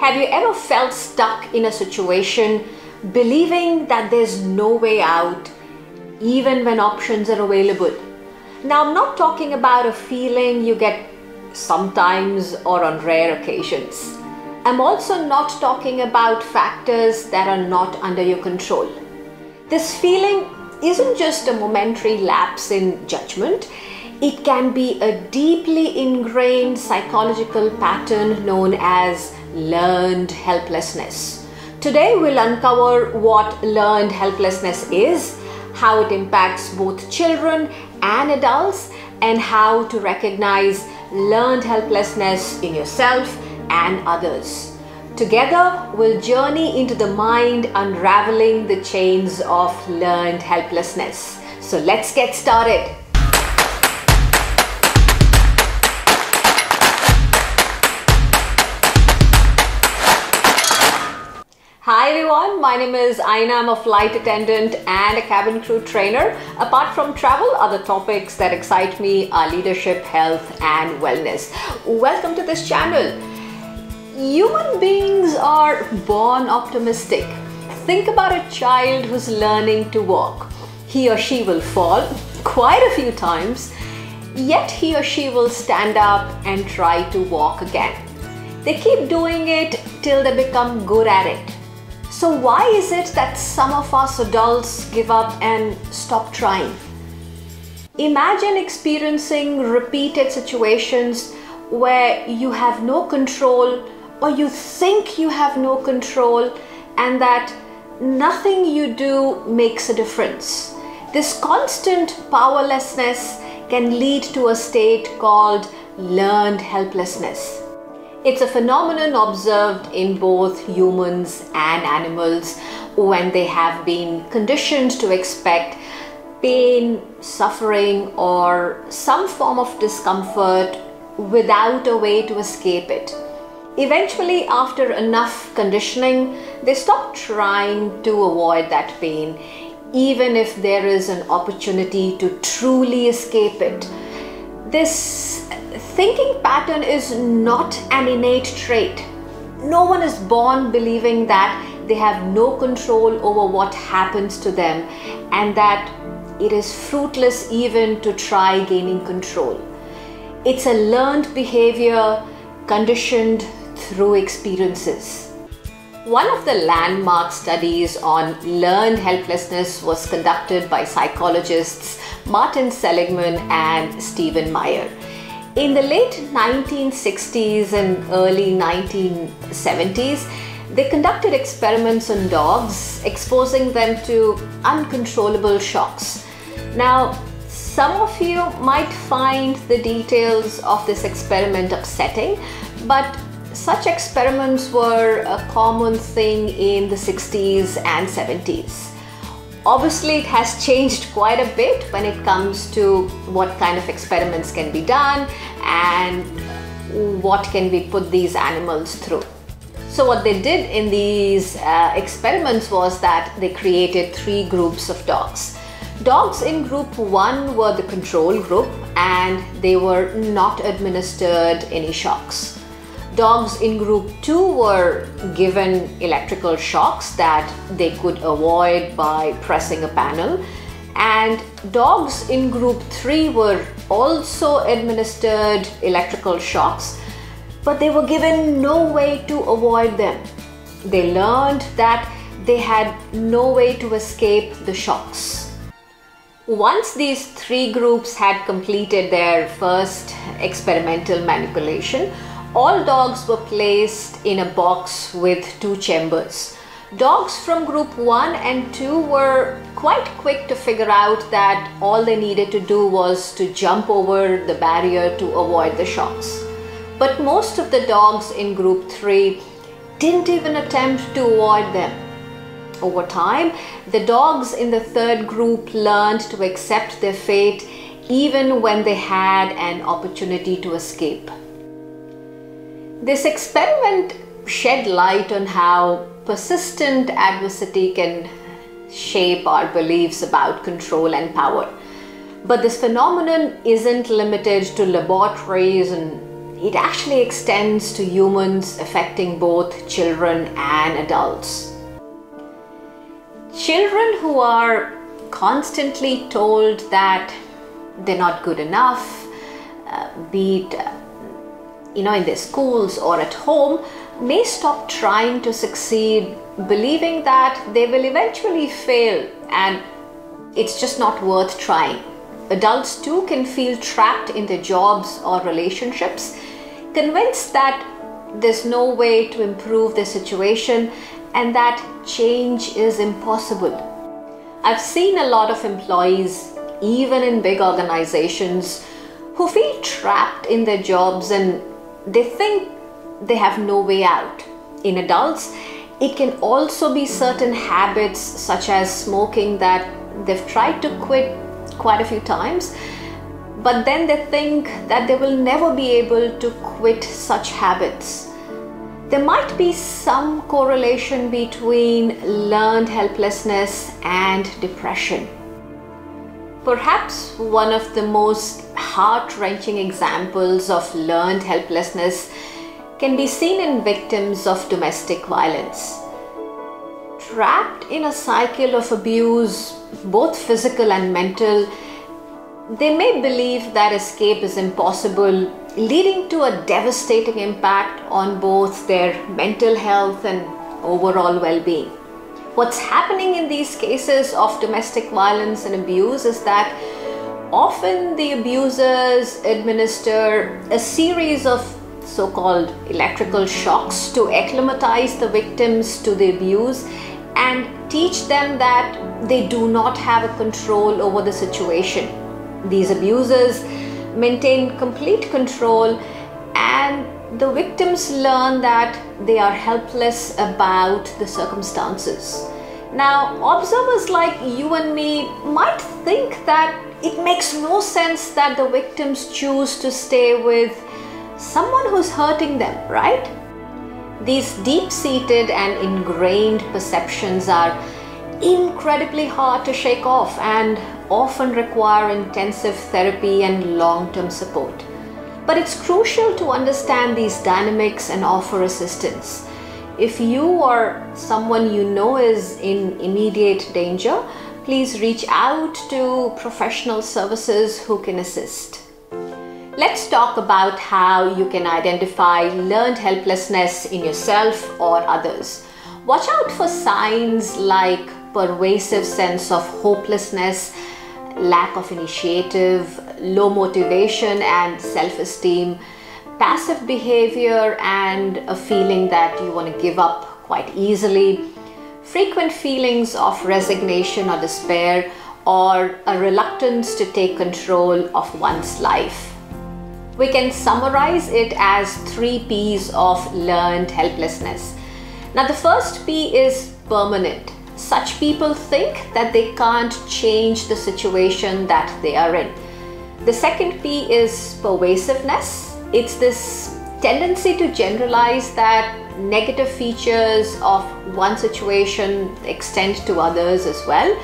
Have you ever felt stuck in a situation, believing that there's no way out, even when options are available? Now, I'm not talking about a feeling you get sometimes or on rare occasions. I'm also not talking about factors that are not under your control. This feeling isn't just a momentary lapse in judgment. It can be a deeply ingrained psychological pattern known as learned helplessness. Today we'll uncover what learned helplessness is, how it impacts both children and adults, and how to recognize learned helplessness in yourself and others. Together we'll journey into the mind, unraveling the chains of learned helplessness. So let's get started. Hi everyone, my name is Aiena. I'm a flight attendant and a cabin crew trainer. Apart from travel, other topics that excite me are leadership, health and wellness. Welcome to this channel. Human beings are born optimistic. Think about a child who's learning to walk. He or she will fall quite a few times, yet he or she will stand up and try to walk again. They keep doing it till they become good at it. So why is it that some of us adults give up and stop trying? Imagine experiencing repeated situations where you have no control, or you think you have no control, and that nothing you do makes a difference. This constant powerlessness can lead to a state called learned helplessness. It's a phenomenon observed in both humans and animals when they have been conditioned to expect pain, suffering, or some form of discomfort without a way to escape it. Eventually, after enough conditioning, they stop trying to avoid that pain, even if there is an opportunity to truly escape it. This thinking pattern is not an innate trait. No one is born believing that they have no control over what happens to them and that it is fruitless even to try gaining control. It's a learned behavior conditioned through experiences. One of the landmark studies on learned helplessness was conducted by psychologists Martin Seligman and Stephen Meyer. In the late 1960s and early 1970s, they conducted experiments on dogs, exposing them to uncontrollable shocks. Now, some of you might find the details of this experiment upsetting, but such experiments were a common thing in the 60s and 70s. Obviously, it has changed quite a bit when it comes to what kind of experiments can be done and what can we put these animals through. So what they did in these experiments was that they created 3 groups of dogs. Dogs in group 1 were the control group and they were not administered any shocks. Dogs in group 2 were given electrical shocks that they could avoid by pressing a panel, and dogs in group 3 were also administered electrical shocks, but they were given no way to avoid them. They learned that they had no way to escape the shocks. Once these 3 groups had completed their first experimental manipulation, all dogs were placed in a box with 2 chambers. Dogs from group 1 and 2 were quite quick to figure out that all they needed to do was to jump over the barrier to avoid the shocks. But most of the dogs in group 3 didn't even attempt to avoid them. Over time, the dogs in the 3rd group learned to accept their fate even when they had an opportunity to escape. This experiment shed light on how persistent adversity can shape our beliefs about control and power. But this phenomenon isn't limited to laboratories and it actually extends to humans, affecting both children and adults. Children who are constantly told that they're not good enough, be it in their schools or at home, may stop trying to succeed, believing that they will eventually fail and it's just not worth trying. Adults too can feel trapped in their jobs or relationships, convinced that there's no way to improve their situation and that change is impossible. I've seen a lot of employees, even in big organizations, who feel trapped in their jobs and they think they have no way out. In adults, it can also be certain habits such as smoking that they've tried to quit quite a few times, but then they think that they will never be able to quit such habits. There might be some correlation between learned helplessness and depression. Perhaps one of the most heart-wrenching examples of learned helplessness can be seen in victims of domestic violence. Trapped in a cycle of abuse, both physical and mental, they may believe that escape is impossible, leading to a devastating impact on both their mental health and overall well-being. What's happening in these cases of domestic violence and abuse is that often the abusers administer a series of so-called electrical shocks to acclimatize the victims to the abuse and teach them that they do not have a control over the situation. These abusers maintain complete control and the victims learn that they are helpless about the circumstances. Now, observers like you and me might think that it makes no sense that the victims choose to stay with someone who's hurting them, right? These deep-seated and ingrained perceptions are incredibly hard to shake off and often require intensive therapy and long-term support. But it's crucial to understand these dynamics and offer assistance. If you or someone you know is in immediate danger, please reach out to professional services who can assist. Let's talk about how you can identify learned helplessness in yourself or others. Watch out for signs like pervasive sense of hopelessness, lack of initiative, low motivation and self-esteem, passive behavior and a feeling that you want to give up quite easily, frequent feelings of resignation or despair, or a reluctance to take control of one's life. We can summarize it as 3 P's of learned helplessness. Now, the first P is permanent. Such people think that they can't change the situation that they are in. The second P is pervasiveness. It's this tendency to generalize that negative features of one situation extend to others as well.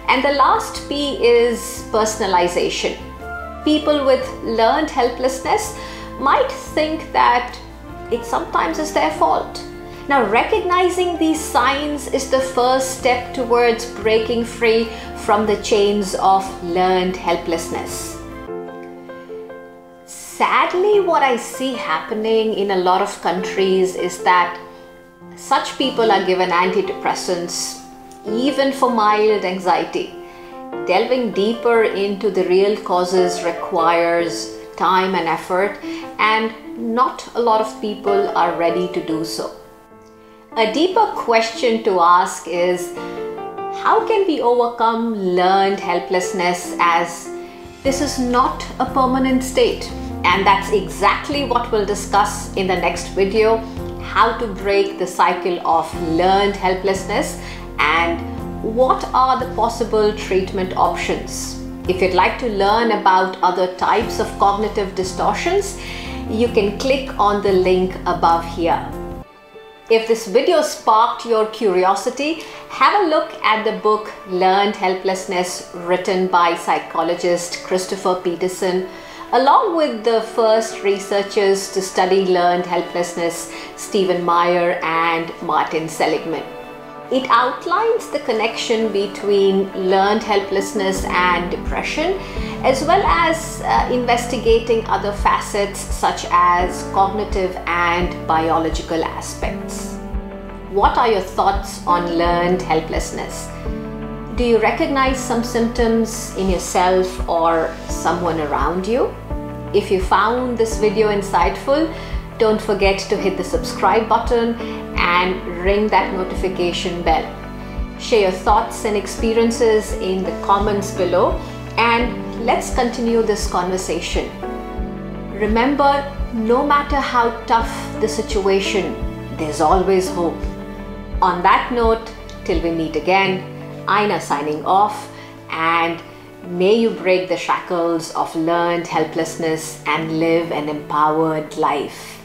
And the last P is personalization. People with learned helplessness might think that it sometimes is their fault. Now, recognizing these signs is the first step towards breaking free from the chains of learned helplessness. Sadly, what I see happening in a lot of countries is that such people are given antidepressants, even for mild anxiety. Delving deeper into the real causes requires time and effort, and not a lot of people are ready to do so. A deeper question to ask is, how can we overcome learned helplessness, as this is not a permanent state? And that's exactly what we'll discuss in the next video, how to break the cycle of learned helplessness and what are the possible treatment options. If you'd like to learn about other types of cognitive distortions, you can click on the link above here. If this video sparked your curiosity, have a look at the book Learned Helplessness, written by psychologist Christopher Peterson. along with the first researchers to study learned helplessness, Stephen Meyer and Martin Seligman. It outlines the connection between learned helplessness and depression, as well as investigating other facets such as cognitive and biological aspects. What are your thoughts on learned helplessness? Do you recognize some symptoms in yourself or someone around you? If you found this video insightful, don't forget to hit the subscribe button and ring that notification bell. Share your thoughts and experiences in the comments below, and let's continue this conversation. Remember, no matter how tough the situation, there's always hope. On that note, till we meet again, Aiena signing off, and may you break the shackles of learned helplessness and live an empowered life.